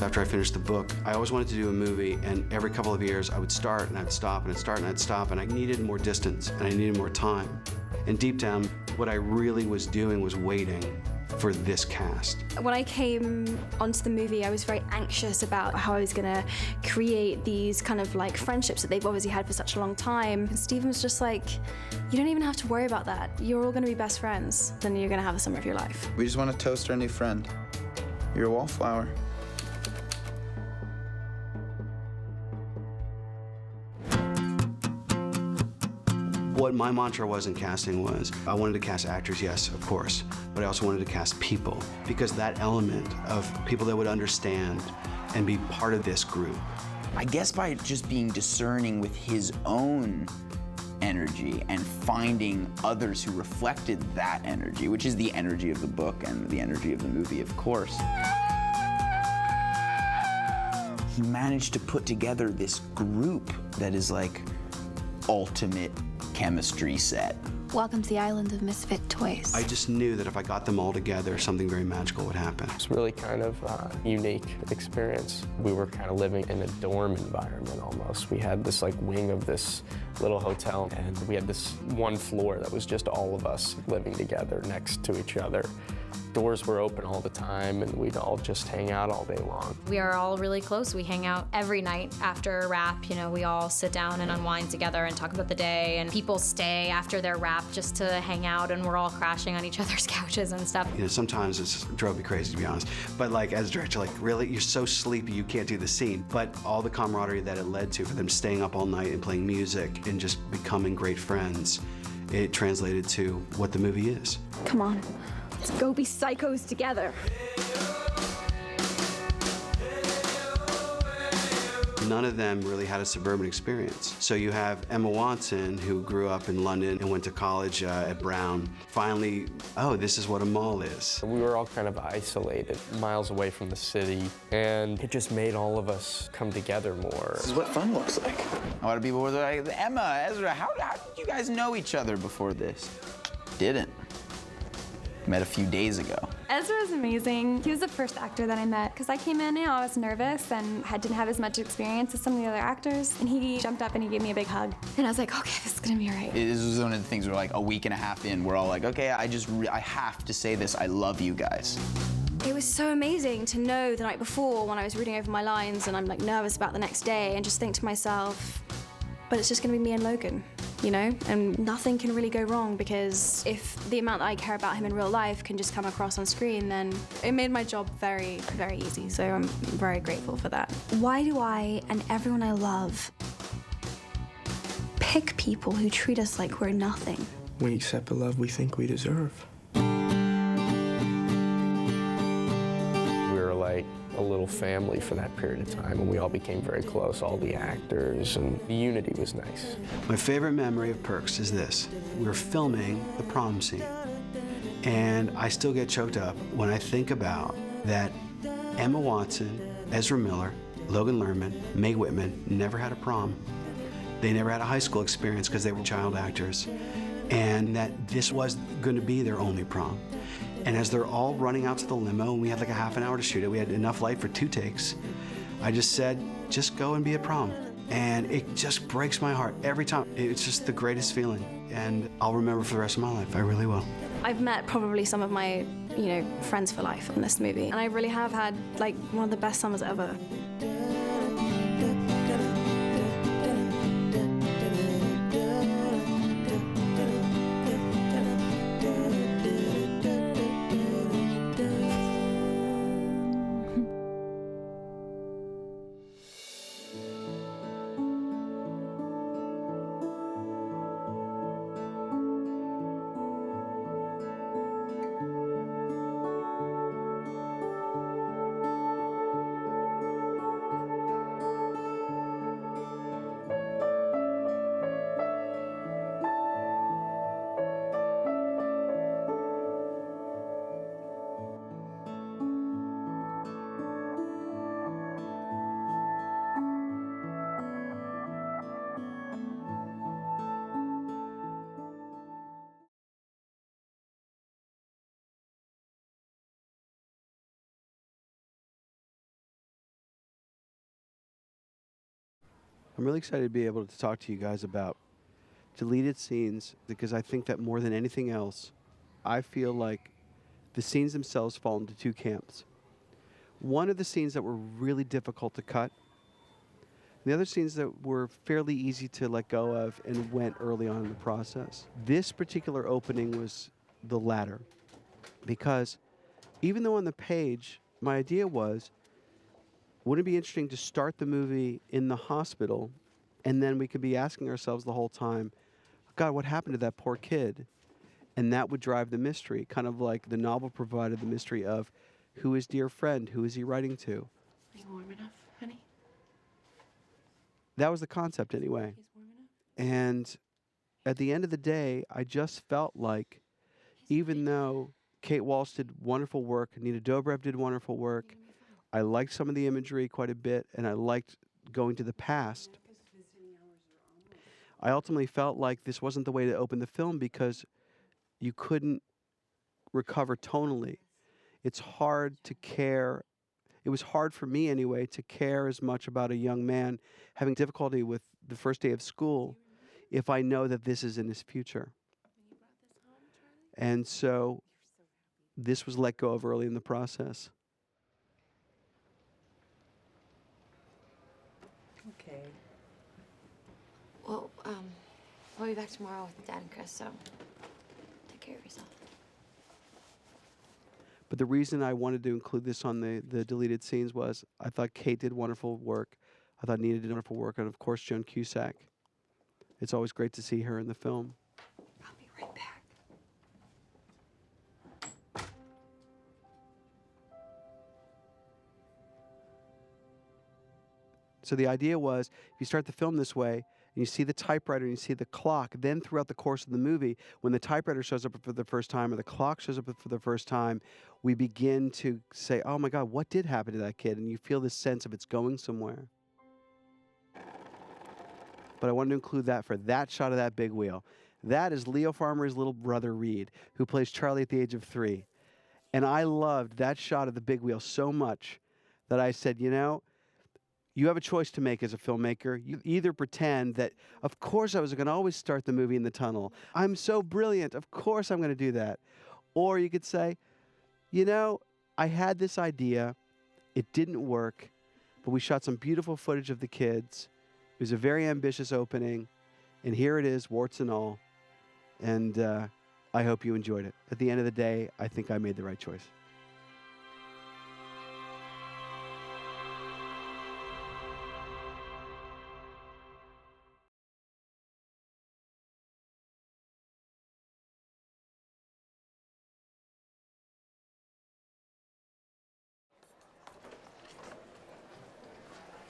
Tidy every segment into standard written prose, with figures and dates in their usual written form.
after I finished the book. I always wanted to do a movie, and every couple of years I would start and I'd stop and I'd start and I'd stop, and I needed more distance and I needed more time. And deep down, what I really was doing was waiting for this cast. When I came onto the movie, I was very anxious about how I was gonna create these kind of like friendships that they've obviously had for such a long time. And Stephen was just like, you don't even have to worry about that. You're all gonna be best friends, then you're gonna have the summer of your life. We just want to toast our new friend. You're a wallflower. What my mantra was in casting was, I wanted to cast actors, yes, of course, but I also wanted to cast people, because that element of people that would understand and be part of this group. I guess by just being discerning with his own energy and finding others who reflected that energy, which is the energy of the book and the energy of the movie, of course. He managed to put together this group that is like ultimate chemistry set. Welcome to the island of misfit toys. I just knew that if I got them all together, something very magical would happen. It's really kind of a unique experience. We were kind of living in a dorm environment almost. We had this like wing of this little hotel, and we had this one floor that was just all of us living together next to each other. Doors were open all the time, and we'd all just hang out all day long. We are all really close. We hang out every night after a wrap. You know, we all sit down and unwind together and talk about the day, and people stay after their wrap just to hang out, and we're all crashing on each other's couches and stuff. You know, sometimes it drove me crazy, to be honest. But like, as a director, like, really? You're so sleepy you can't do the scene. But all the camaraderie that it led to, for them staying up all night and playing music and just becoming great friends, it translated to what the movie is. Come on, let's go be psychos together. None of them really had a suburban experience. So you have Emma Watson, who grew up in London and went to college at Brown. Finally, oh, this is what a mall is. We were all kind of isolated, miles away from the city, and it just made all of us come together more. This is what fun looks like. A lot of people were like, Emma, Ezra, how did you guys know each other before this? Didn't. Met a few days ago. Ezra is amazing. He was the first actor that I met because I came in, I was nervous and didn't have as much experience as some of the other actors. And he jumped up and he gave me a big hug. And I was like, okay, this is gonna be all right. This was one of the things where like a week and a half in, we're all like, okay, I have to say this, I love you guys. It was so amazing to know the night before when I was reading over my lines and I'm like nervous about the next day and just think to myself, but it's just gonna be me and Logan, you know? And nothing can really go wrong because if the amount that I care about him in real life can just come across on screen, then it made my job very, very easy. So I'm very grateful for that. Why do I and everyone I love pick people who treat us like we're nothing? We accept the love we think we deserve. We were like a little family for that period of time, and we all became very close, all the actors, and the unity was nice. My favorite memory of Perks is this. We were filming the prom scene, and I still get choked up when I think about that Emma Watson, Ezra Miller, Logan Lerman, Meg Whitman never had a prom. They never had a high school experience because they were child actors, and that this was going to be their only prom. And as they're all running out to the limo, and we had like a half an hour to shoot it, we had enough light for 2 takes, I just said, just go and be at prom. And it just breaks my heart every time. It's just the greatest feeling, and I'll remember for the rest of my life. I really will. I've met probably some of my, friends for life in this movie, and I really have had like one of the best summers ever. I'm really excited to be able to talk to you guys about deleted scenes because I think that more than anything else, I feel like the scenes themselves fall into two camps. One of the scenes that were really difficult to cut, the other scenes that were fairly easy to let go of and went early on in the process. This particular opening was the latter because even though on the page, my idea was, wouldn't it be interesting to start the movie in the hospital and then we could be asking ourselves the whole time, God, what happened to that poor kid? And that would drive the mystery, kind of like the novel provided the mystery of who is dear friend, who is he writing to? Are you warm enough, honey? That was the concept anyway. He's warm enough? And at the end of the day, I just felt like even though Kate Walsh did wonderful work, Nina Dobrev did wonderful work, I liked some of the imagery quite a bit, and I liked going to the past. I ultimately felt like this wasn't the way to open the film because you couldn't recover tonally. It's hard to care. It was hard for me anyway to care as much about a young man having difficulty with the first day of school if I know that this is in his future. And so this was let go of early in the process. Okay. Well, we'll be back tomorrow with Dad and Chris, so take care of yourself. But the reason I wanted to include this on the deleted scenes was I thought Kate did wonderful work. I thought Nina did wonderful work. And, of course, Joan Cusack. It's always great to see her in the film. I'll be right back. So the idea was, if you start the film this way, and you see the typewriter and you see the clock, then throughout the course of the movie, when the typewriter shows up for the first time or the clock shows up for the first time, we begin to say, oh my God, what did happen to that kid? And you feel this sense of it's going somewhere. But I wanted to include that for that shot of that big wheel. That is Leo Farmer's little brother, Reed, who plays Charlie at the age of 3. And I loved that shot of the big wheel so much that I said, you know, you have a choice to make as a filmmaker. You either pretend that, of course, I was going to always start the movie in the tunnel. I'm so brilliant. Of course, I'm going to do that. Or you could say, you know, I had this idea. It didn't work, but we shot some beautiful footage of the kids. It was a very ambitious opening. And here it is, warts and all. And I hope you enjoyed it. At the end of the day, I think I made the right choice.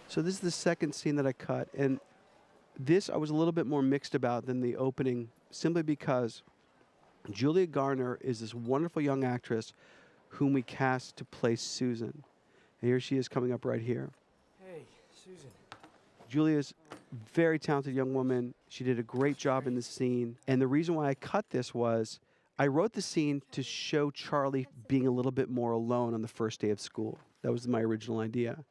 So this is the second scene that I cut, and this I was a little bit more mixed about than the opening, simply because Julia Garner is this wonderful young actress whom we cast to play Susan. And here she is coming up right here. Hey, Susan. Julia's a very talented young woman. She did a great job in the scene. And the reason why I cut this was I wrote the scene to show Charlie being a little bit more alone on the first day of school. That was my original idea.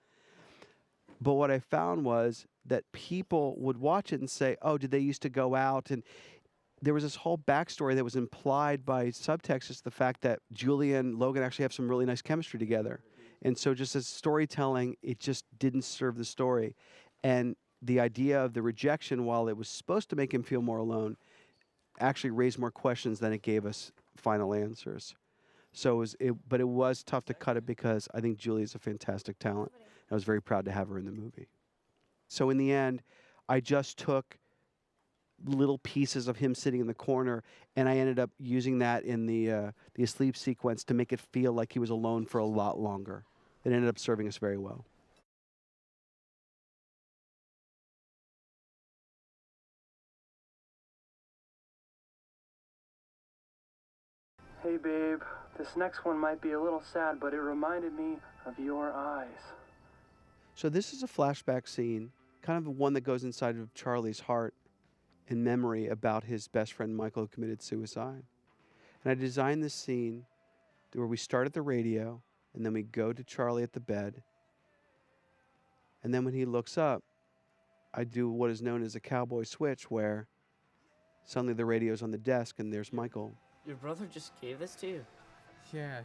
But what I found was that people would watch it and say, oh, did they used to go out? And there was this whole backstory that was implied by subtext, just the fact that Julia and Logan actually have some really nice chemistry together. And so just as storytelling, it just didn't serve the story. And the idea of the rejection, while it was supposed to make him feel more alone, actually raised more questions than it gave us final answers. So but it was tough to cut it because I think Julia's a fantastic talent. I was very proud to have her in the movie. So in the end, I just took little pieces of him sitting in the corner, and I ended up using that in the asleep sequence to make it feel like he was alone for a lot longer. It ended up serving us very well. Hey babe, this next one might be a little sad, but it reminded me of your eyes. So this is a flashback scene, kind of one that goes inside of Charlie's heart and memory about his best friend Michael who committed suicide. And I designed this scene where we start at the radio and then we go to Charlie at the bed. And then when he looks up, I do what is known as a cowboy switch, where suddenly the radio's on the desk and there's Michael. Your brother just gave this to you? Yeah.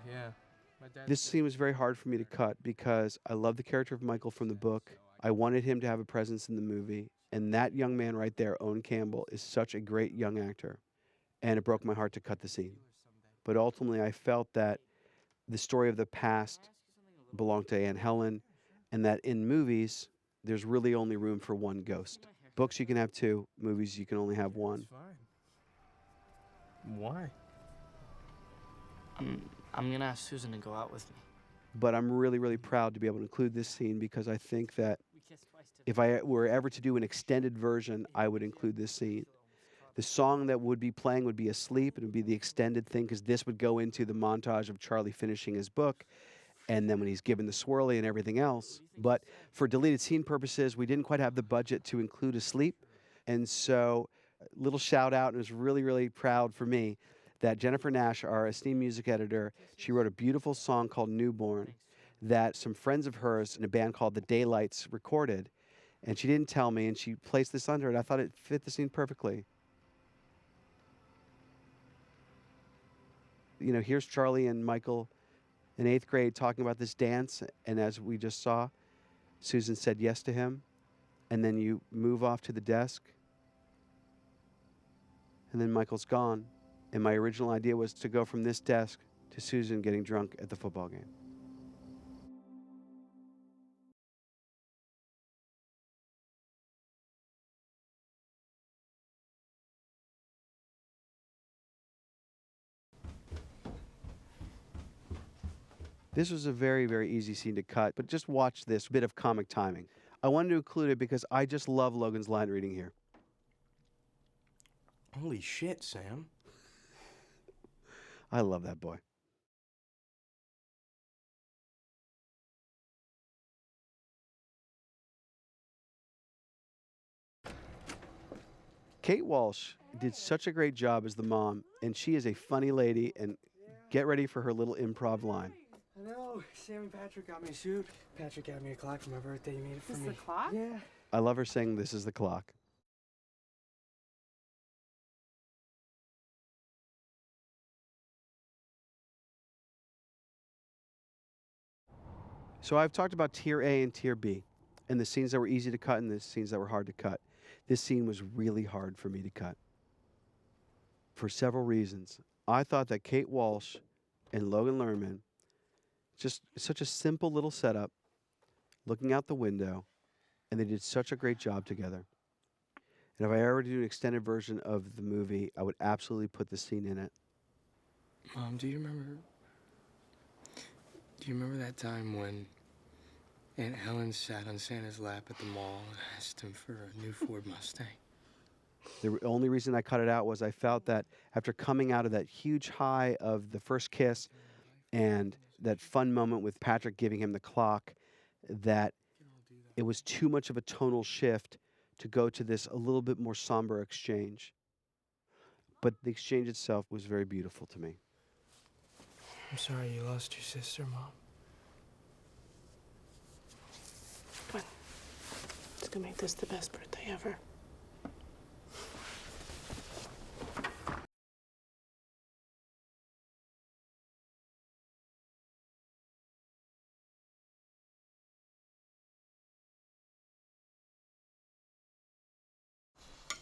My dad. This scene was very hard for me to cut because I love the character of Michael from the book. I wanted him to have a presence in the movie. And that young man right there, Owen Campbell, is such a great young actor. And it broke my heart to cut the scene. But ultimately, I felt that the story of the past belonged to Aunt Helen, and that in movies, there's really only room for one ghost. Books, you can have two. Movies, you can only have one. It's fine. Why? I'm gonna ask Susan to go out with me. But I'm really, really proud to be able to include this scene because I think that if I were ever to do an extended version, I would include this scene. The song that would be playing would be Asleep. It would be the extended thing because this would go into the montage of Charlie finishing his book and then when he's given the swirly and everything else. But for deleted scene purposes, we didn't quite have the budget to include Asleep. And so, little shout out, and it was really, really proud for me that Jennifer Nash, our esteemed music editor, she wrote a beautiful song called Newborn that some friends of hers in a band called The Daylights recorded. And she didn't tell me, and she placed this under it. I thought it fit the scene perfectly. You know, here's Charlie and Michael in 8th grade talking about this dance, and as we just saw, Susan said yes to him, and then you move off to the desk, and then Michael's gone. And my original idea was to go from this desk to Susan getting drunk at the football game. This was a very, very easy scene to cut, but just watch this bit of comic timing. I wanted to include it because I just love Logan's line reading here. Holy shit, Sam. I love that boy. Kate Walsh did such a great job as the mom, and she is a funny lady, and get ready for her little improv line. I know. Sam and Patrick got me a suit. Patrick got me a clock for my birthday. You made it for me. This is the clock? Yeah. I love her saying, "This is the clock." So I've talked about tier A and tier B, and the scenes that were easy to cut and the scenes that were hard to cut. This scene was really hard for me to cut for several reasons. I thought that Kate Walsh and Logan Lerman, just such a simple little setup, looking out the window, and they did such a great job together. And if I ever do an extended version of the movie, I would absolutely put this scene in it. Mom, do you remember that time when Aunt Helen sat on Santa's lap at the mall and asked him for a new Ford Mustang? The only reason I cut it out was I felt that after coming out of that huge high of the first kiss and that fun moment with Patrick giving him the clock, that it was too much of a tonal shift to go to this a little bit more somber exchange. But the exchange itself was very beautiful to me. I'm sorry you lost your sister, Mom. Come on. Let's go make this the best birthday ever.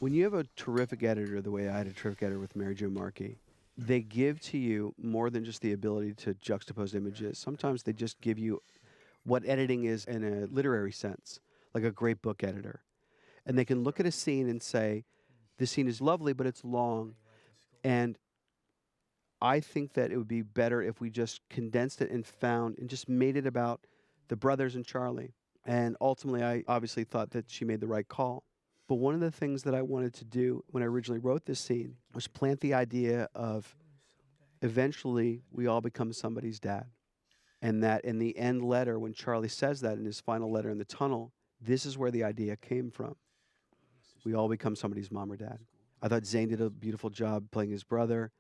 When you have a terrific editor, the way I had a terrific editor with Mary Jo Markey, they give to you more than just the ability to juxtapose images. Sometimes they just give you what editing is in a literary sense, like a great book editor. And they can look at a scene and say, this scene is lovely, but it's long. And I think that it would be better if we just condensed it and just made it about the brothers and Charlie. And ultimately, I obviously thought that she made the right call. But one of the things that I wanted to do when I originally wrote this scene was plant the idea of eventually we all become somebody's dad. And that in the end letter, when Charlie says that in his final letter in the tunnel, this is where the idea came from. We all become somebody's mom or dad. I thought Zane did a beautiful job playing his brother,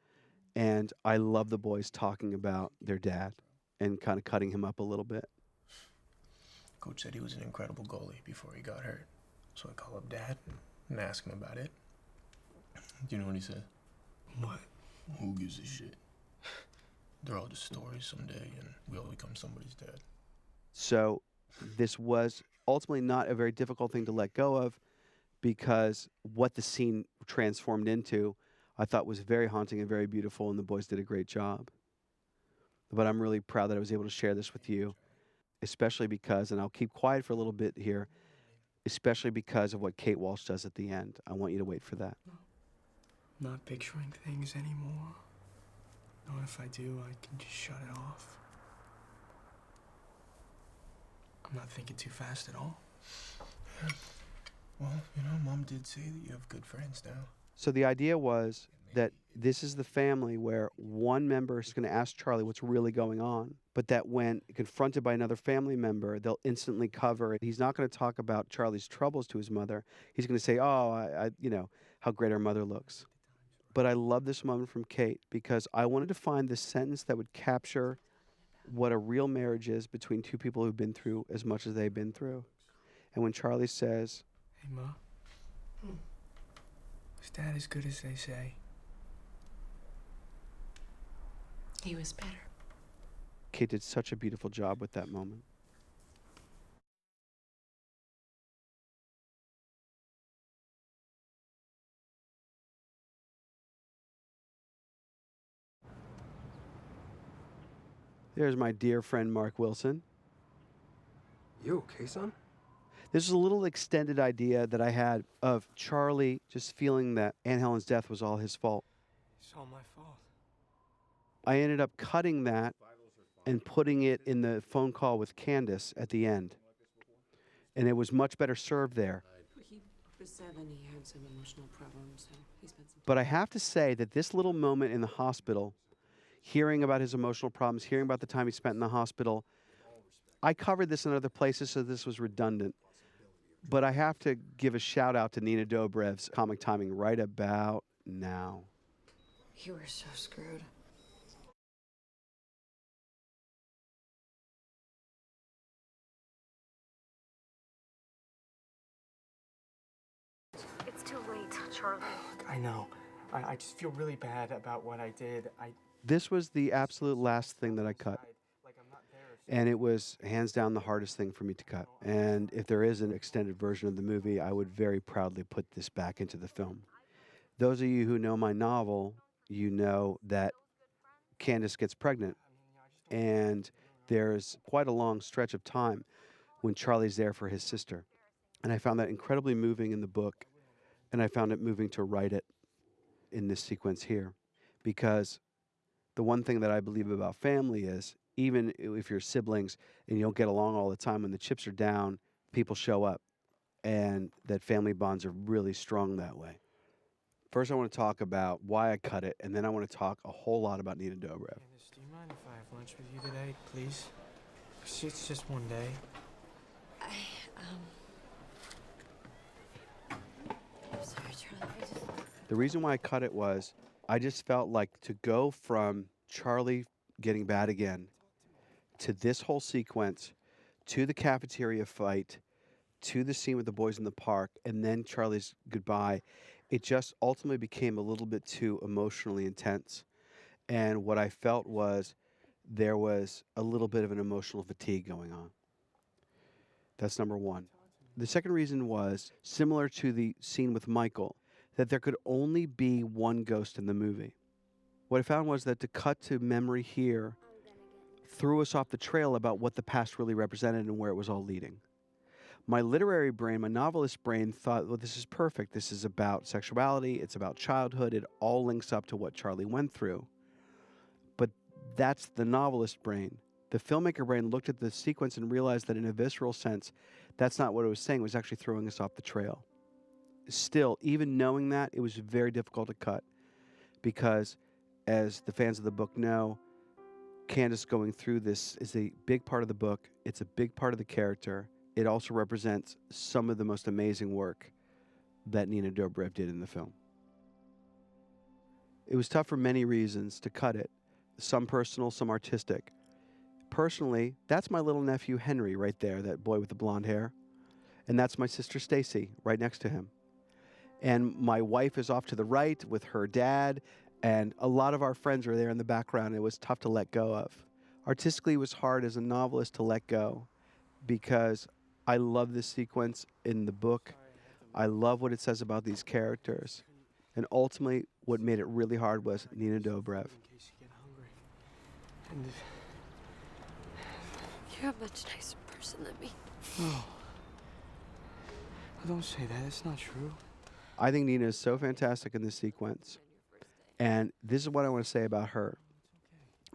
and I love the boys talking about their dad and kind of cutting him up a little bit. Coach said he was an incredible goalie before he got hurt. So I call up Dad and ask him about it. Do you know what he said? What? Who gives a shit? They're all just stories someday, and we'll become somebody's dad. So this was ultimately not a very difficult thing to let go of, because what the scene transformed into, I thought was very haunting and very beautiful, and the boys did a great job. But I'm really proud that I was able to share this with you, especially because, and I'll keep quiet for a little bit here, especially because of what Kate Walsh does at the end. I want you to wait for that. Not picturing things anymore. Not if I do, I can just shut it off. I'm not thinking too fast at all. Well, you know, Mom did say that you have good friends now. So the idea was that this is the family where one member is going to ask Charlie what's really going on, but that when confronted by another family member, they'll instantly cover it. He's not going to talk about Charlie's troubles to his mother. He's going to say, oh, I you know, how great our mother looks. But I love this moment from Kate because I wanted to find the sentence that would capture what a real marriage is between two people who've been through as much as they've been through. And when Charlie says, Hey, Ma. Was Dad as good as they say? He was better. Kate did such a beautiful job with that moment. There's my dear friend Mark Wilson. You okay, son? This is a little extended idea that I had of Charlie just feeling that Aunt Helen's death was all his fault. It's all my fault. I ended up cutting that and putting it in the phone call with Candace at the end. And it was much better served there. He was 7. He had some emotional problems, so he spent some time. But I have to say that this little moment in the hospital, hearing about his emotional problems, hearing about the time he spent in the hospital, I covered this in other places, so this was redundant. But I have to give a shout out to Nina Dobrev's comic timing right about now. You were so screwed. It's too late, Charlie. I know. I just feel really bad about what I did. This was the absolute last thing that I cut. And it was hands down the hardest thing for me to cut. And if there is an extended version of the movie, I would very proudly put this back into the film. Those of you who know my novel, you know that Candace gets pregnant. And there's quite a long stretch of time when Charlie's there for his sister. And I found that incredibly moving in the book. And I found it moving to write it in this sequence here. Because the one thing that I believe about family is, even if you're siblings and you don't get along all the time, when the chips are down, people show up. And that family bonds are really strong that way. First, I want to talk about why I cut it, and then I want to talk a whole lot about Nina Dobrev. Candace, do you mind if I have lunch with you today, please? It's just one day. I'm sorry, Charlie. The reason why I cut it was I just felt like to go from Charlie getting bad again to this whole sequence, to the cafeteria fight, to the scene with the boys in the park, and then Charlie's goodbye, it just ultimately became a little bit too emotionally intense. And what I felt was there was a little bit of an emotional fatigue going on. That's number one. The second reason was, similar to the scene with Michael, that there could only be one ghost in the movie. What I found was that to cut to memory here threw us off the trail about what the past really represented and where it was all leading. My literary brain, my novelist brain thought, well, this is perfect. This is about sexuality. It's about childhood. It all links up to what Charlie went through. But that's the novelist brain. The filmmaker brain looked at the sequence and realized that in a visceral sense, that's not what it was saying. It was actually throwing us off the trail. Still, even knowing that, it was very difficult to cut because, as the fans of the book know, Candace going through this is a big part of the book. It's a big part of the character. It also represents some of the most amazing work that Nina Dobrev did in the film. It was tough for many reasons to cut it, some personal, some artistic. Personally, that's my little nephew Henry right there, that boy with the blonde hair. And that's my sister Stacy right next to him. And my wife is off to the right with her dad, and a lot of our friends are there in the background. It was tough to let go of. Artistically, it was hard as a novelist to let go because I love this sequence in the book. I love what it says about these characters. And ultimately, what made it really hard was Nina Dobrev. You're a much nicer person than me. Oh. Don't say that. That's not true. I think Nina is so fantastic in this sequence. And this is what I want to say about her.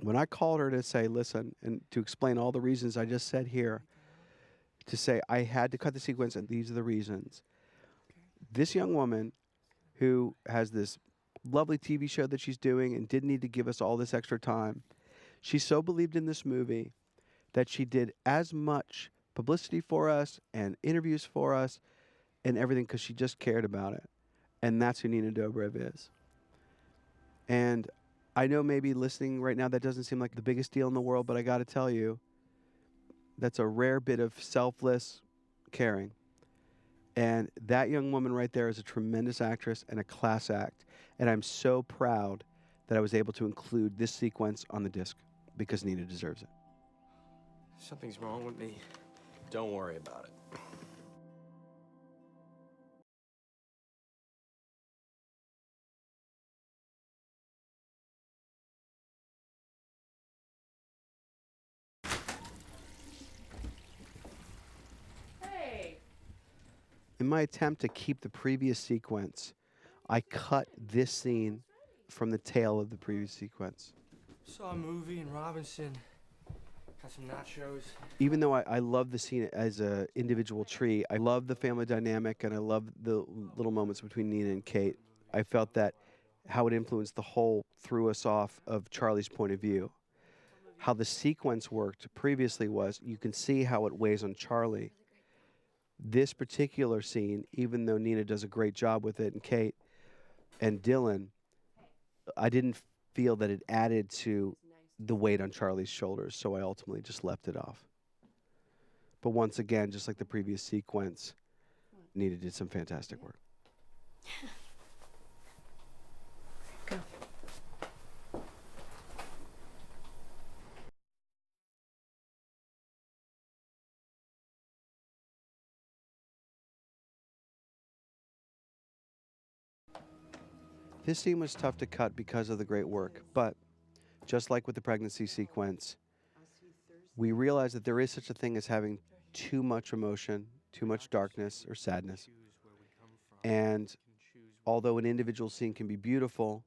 When I called her to say, listen, and to explain all the reasons I just said here, to say I had to cut the sequence and these are the reasons. This young woman who has this lovely TV show that she's doing and didn't need to give us all this extra time, she so believed in this movie that she did as much publicity for us and interviews for us and everything because she just cared about it. And that's who Nina Dobrev is. And I know maybe listening right now that doesn't seem like the biggest deal in the world, but I got to tell you, that's a rare bit of selfless caring. And that young woman right there is a tremendous actress and a class act. And I'm so proud that I was able to include this sequence on the disc because Nina deserves it. Something's wrong with me. Don't worry about it. In my attempt to keep the previous sequence, I cut this scene from the tail of the previous sequence. Saw a movie in Robinson. Had some nachos. Even though I love the scene as an individual tree, I love the family dynamic and I love the little moments between Nina and Kate. I felt that how it influenced the whole threw us off of Charlie's point of view. How the sequence worked previously was you can see how it weighs on Charlie. This particular scene, even though Nina does a great job with it and Kate and Dylan, I didn't feel that it added to the weight on Charlie's shoulders, so I ultimately just left it off. But once again, just like the previous sequence, Nina did some fantastic work. Go. This scene was tough to cut because of the great work, but just like with the pregnancy sequence, we realized that there is such a thing as having too much emotion, too much darkness or sadness. And although an individual scene can be beautiful,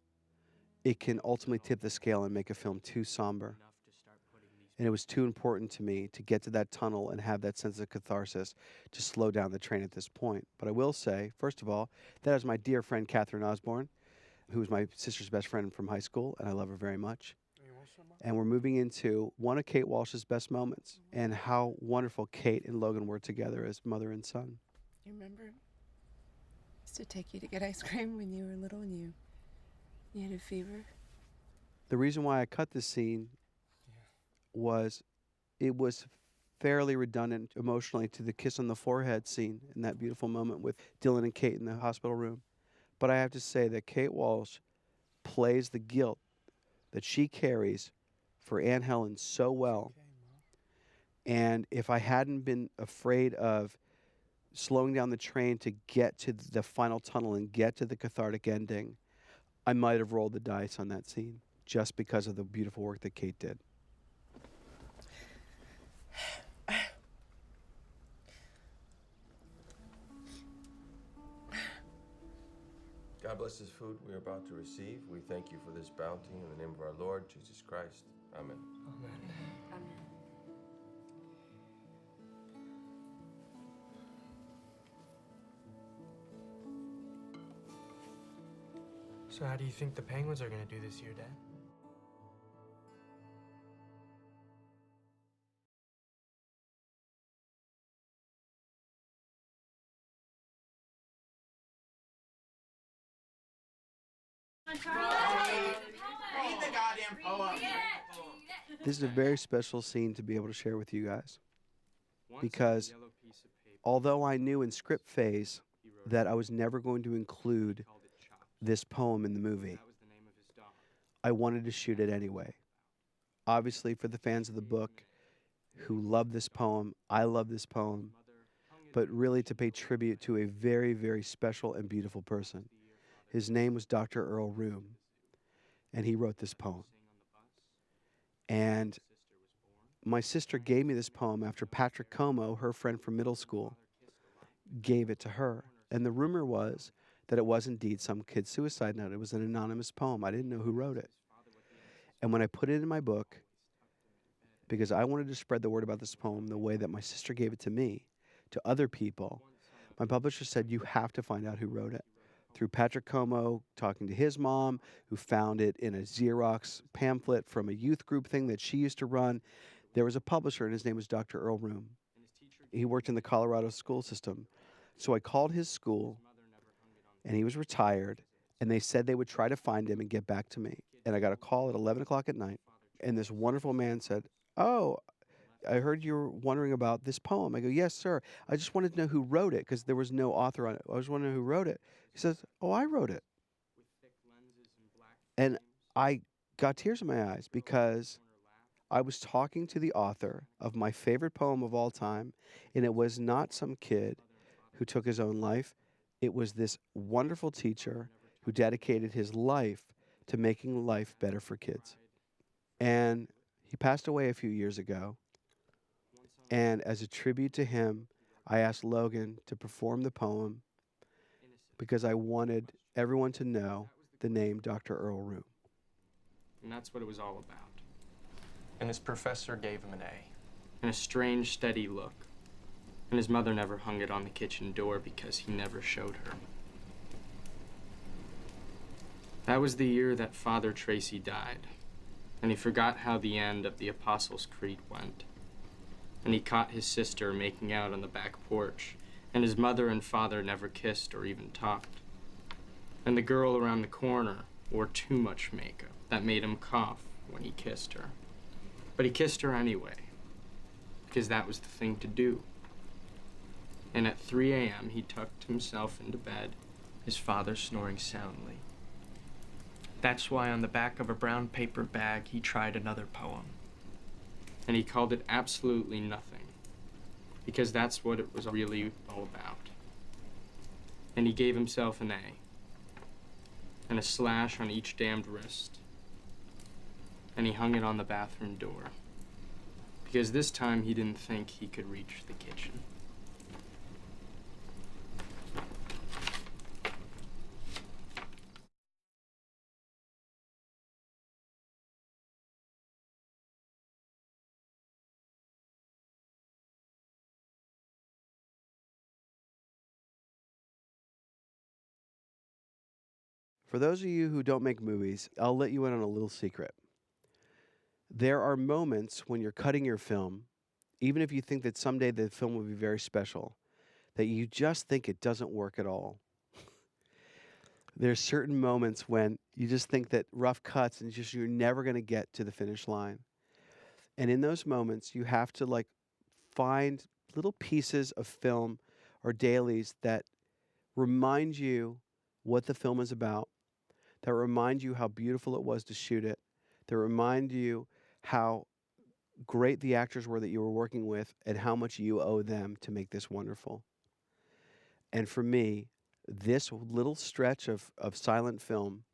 it can ultimately tip the scale and make a film too somber. And it was too important to me to get to that tunnel and have that sense of catharsis to slow down the train at this point. But I will say, first of all, that is my dear friend Catherine Osborne, who was my sister's best friend from high school, and I love her very much. And we're moving into one of Kate Walsh's best moments and how wonderful Kate and Logan were together as mother and son. You remember? I used to take you to get ice cream when you were little and you had a fever. The reason why I cut this scene was it was fairly redundant emotionally to the kiss on the forehead scene in that beautiful moment with Dylan and Kate in the hospital room. But I have to say that Kate Walsh plays the guilt that she carries for Aunt Helen so well. And if I hadn't been afraid of slowing down the train to get to the final tunnel and get to the cathartic ending, I might have rolled the dice on that scene just because of the beautiful work that Kate did. God bless this food we are about to receive. We thank you for this bounty in the name of our Lord Jesus Christ. Amen. Amen. Amen. So how do you think the Penguins are going to do this year, Dad? Read the goddamn poem. This is a very special scene to be able to share with you guys because although I knew in script phase that I was never going to include this poem in the movie, I wanted to shoot it anyway. Obviously, for the fans of the book who love this poem, I love this poem, but really to pay tribute to a very, very special and beautiful person. His name was Dr. Earl Room, and he wrote this poem. And my sister gave me this poem after Patrick Como, her friend from middle school, gave it to her. And the rumor was that it was indeed some kid's suicide note. It was an anonymous poem. I didn't know who wrote it. And when I put it in my book, because I wanted to spread the word about this poem the way that my sister gave it to me, to other people, my publisher said, you have to find out who wrote it. Through Patrick Como, talking to his mom, who found it in a Xerox pamphlet from a youth group thing that she used to run, there was a publisher, and his name was Dr. Earl Room. He worked in the Colorado school system. So I called his school, and he was retired, and they said they would try to find him and get back to me. And I got a call at 11 o'clock at night, and this wonderful man said, oh, I heard you were wondering about this poem. I go, yes, sir. I just wanted to know who wrote it because there was no author on it. I was wondering who wrote it. He says, oh, I wrote it. And I got tears in my eyes because I was talking to the author of my favorite poem of all time, and it was not some kid who took his own life. It was this wonderful teacher who dedicated his life to making life better for kids. And he passed away a few years ago. And as a tribute to him, I asked Logan to perform the poem because I wanted everyone to know the name Dr. Earl Room. And that's what it was all about. And his professor gave him an A. And a strange, steady look. And his mother never hung it on the kitchen door because he never showed her. That was the year that Father Tracy died. And he forgot how the end of the Apostles' Creed went. And he caught his sister making out on the back porch, and his mother and father never kissed or even talked. And the girl around the corner wore too much makeup that made him cough when he kissed her. But he kissed her anyway, because that was the thing to do. And at 3 a.m. he tucked himself into bed, his father snoring soundly. That's why on the back of a brown paper bag he tried another poem. And he called it Absolutely Nothing, because that's what it was really all about. And he gave himself an A, and a slash on each damned wrist. And he hung it on the bathroom door, because this time he didn't think he could reach the kitchen. For those of you who don't make movies, I'll let you in on a little secret. There are moments when you're cutting your film, even if you think that someday the film will be very special, that you just think it doesn't work at all. There's certain moments when you just think that rough cuts and you're never going to get to the finish line. And in those moments, you have to find little pieces of film or dailies that remind you what the film is about, that remind you how beautiful it was to shoot it, that remind you how great the actors were that you were working with and how much you owe them to make this wonderful. And for me, this little stretch of silent film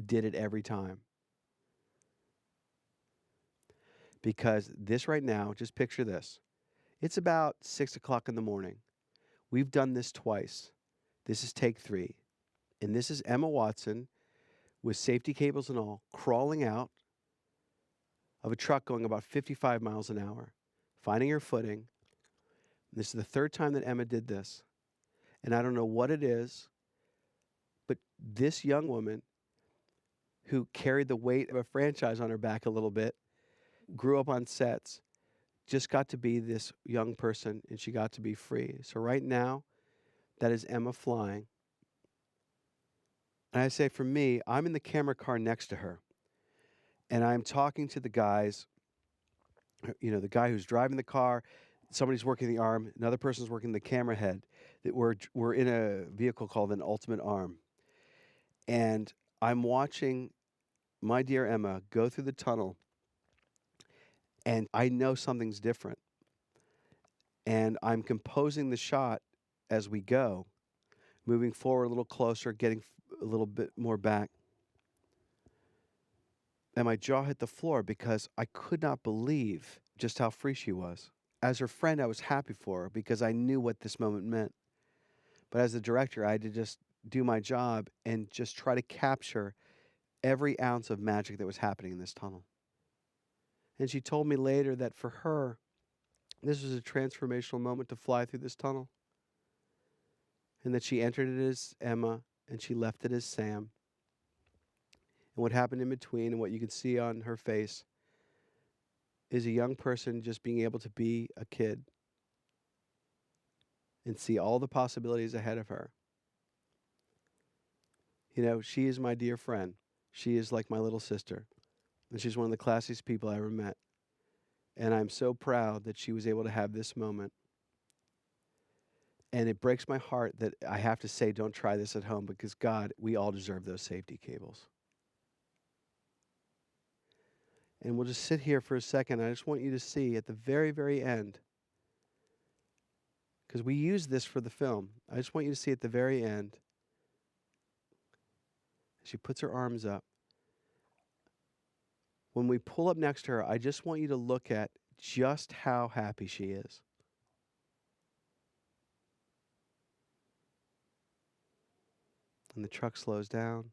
did it every time. Because this right now, just picture this. It's about 6 o'clock in the morning. We've done this twice. This is take 3. And this is Emma Watson with safety cables and all, crawling out of a truck going about 55 miles an hour, finding her footing. And this is the 3rd time that Emma did this. And I don't know what it is, but this young woman who carried the weight of a franchise on her back a little bit, grew up on sets, just got to be this young person, and she got to be free. So right now, that is Emma flying. And I say, for me, I'm in the camera car next to her. And I'm talking to the guys, the guy who's driving the car, somebody's working the arm, another person's working the camera head. That we're in a vehicle called an Ultimate Arm. And I'm watching my dear Emma go through the tunnel, and I know something's different. And I'm composing the shot as we go, moving forward a little closer, getting a little bit more back. And my jaw hit the floor because I could not believe just how free she was. As her friend, I was happy for her because I knew what this moment meant. But as the director, I had to just do my job and just try to capture every ounce of magic that was happening in this tunnel. And she told me later that for her, this was a transformational moment to fly through this tunnel. And that she entered it as Emma and she left it as Sam. And what happened in between and what you can see on her face is a young person just being able to be a kid and see all the possibilities ahead of her. You know, she is my dear friend. She is like my little sister. And she's one of the classiest people I ever met. And I'm so proud that she was able to have this moment. And it breaks my heart that I have to say, don't try this at home, because God, we all deserve those safety cables. And we'll just sit here for a second. I just want you to see at the very, very end, because we use this for the film. I just want you to see at the very end, she puts her arms up. When we pull up next to her, I just want you to look at just how happy she is. And the truck slows down.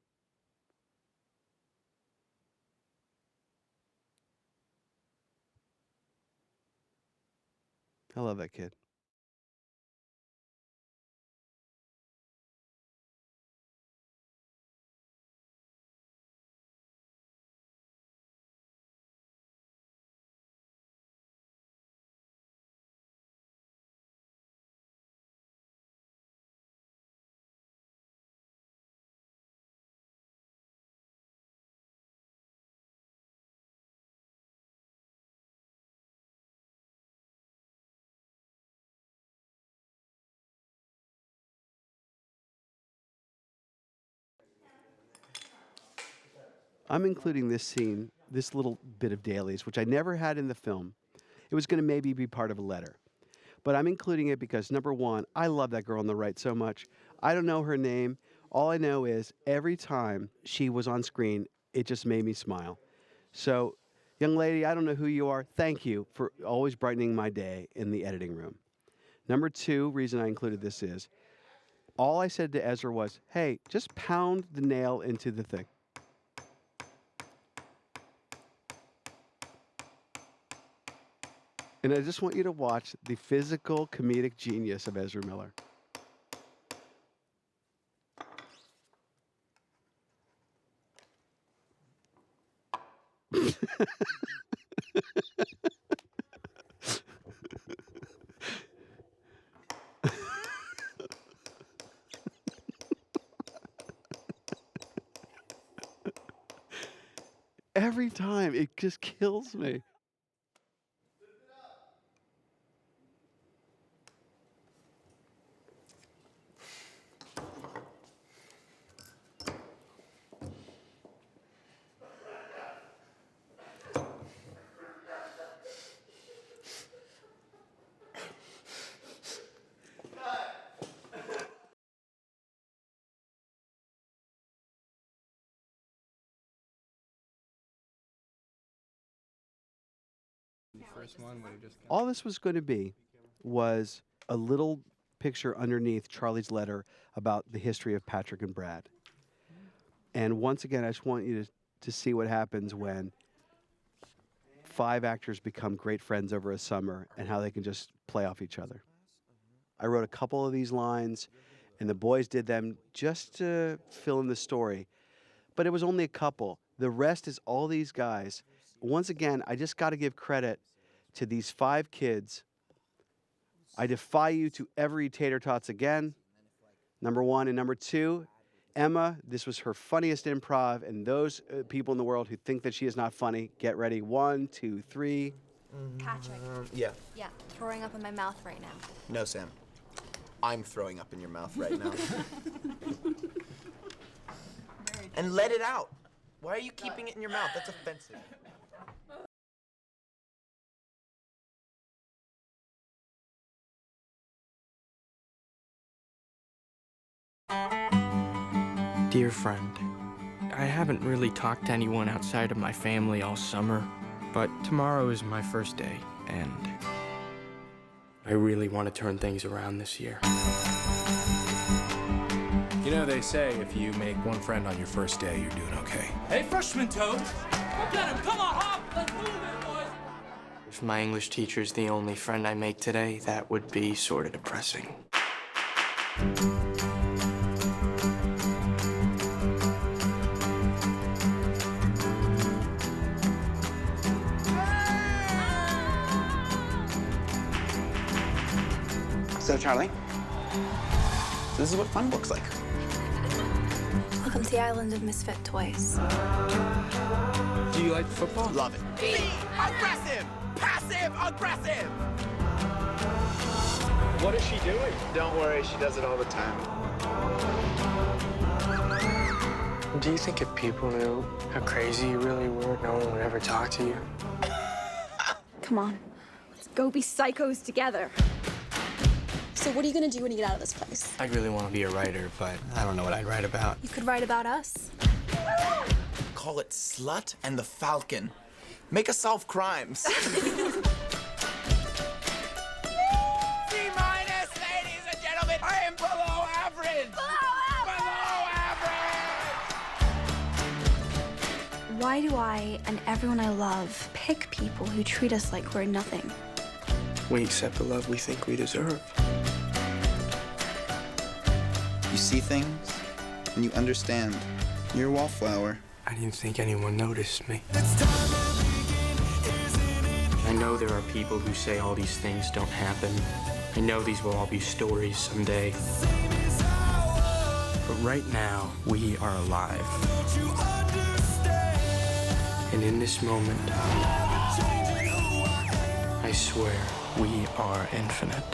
I love that kid. I'm including this scene, this little bit of dailies, which I never had in the film. It was going to maybe be part of a letter. But I'm including it because, number one, I love that girl on the right so much. I don't know her name. All I know is every time she was on screen, it just made me smile. So, young lady, I don't know who you are. Thank you for always brightening my day in the editing room. Number two reason I included this is, all I said to Ezra was, hey, just pound the nail into the thing. And I just want you to watch the physical comedic genius of Ezra Miller. Every time, it just kills me. All this was going to be was a little picture underneath Charlie's letter about the history of Patrick and Brad. And once again, I just want you to see what happens when 5 actors become great friends over a summer and how they can just play off each other. I wrote a couple of these lines, and the boys did them just to fill in the story. But it was only a couple. The rest is all these guys. Once again, I just got to give credit to these 5 kids. I defy you to ever eat tater tots again, number one. And number two, Emma, this was her funniest improv. And those people in the world who think that she is not funny, get ready. 1, 2, 3. Patrick. Yeah. Yeah, throwing up in my mouth right now. No, Sam. I'm throwing up in your mouth right now. And let it out. Why are you keeping it in your mouth? That's offensive. Dear friend, I haven't really talked to anyone outside of my family all summer, but tomorrow is my first day, and I really want to turn things around this year. You know, they say if you make one friend on your first day, you're doing okay. Hey, freshman Toad! Get him! Come on, hop! Let's move it, boys! If my English teacher's the only friend I make today, that would be sort of depressing. So, Charlie, this is what fun looks like. Welcome to the island of misfit toys. Do you like football? Love it. Be aggressive! Passive aggressive! What is she doing? Don't worry, she does it all the time. Do you think if people knew how crazy you really were, no one would ever talk to you? Come on, let's go be psychos together. So what are you gonna do when you get out of this place? I really want to be a writer, but I don't know what I'd write about. You could write about us. Call it Slut and the Falcon. Make us solve crimes. C-, ladies and gentlemen. I am below average. Below average. Why do I and everyone I love pick people who treat us like we're nothing? We accept the love we think we deserve. You see things, and you understand. You're a wallflower. I didn't think anyone noticed me. I know there are people who say all these things don't happen. I know these will all be stories someday. But right now, we are alive. And in this moment, I swear we are infinite.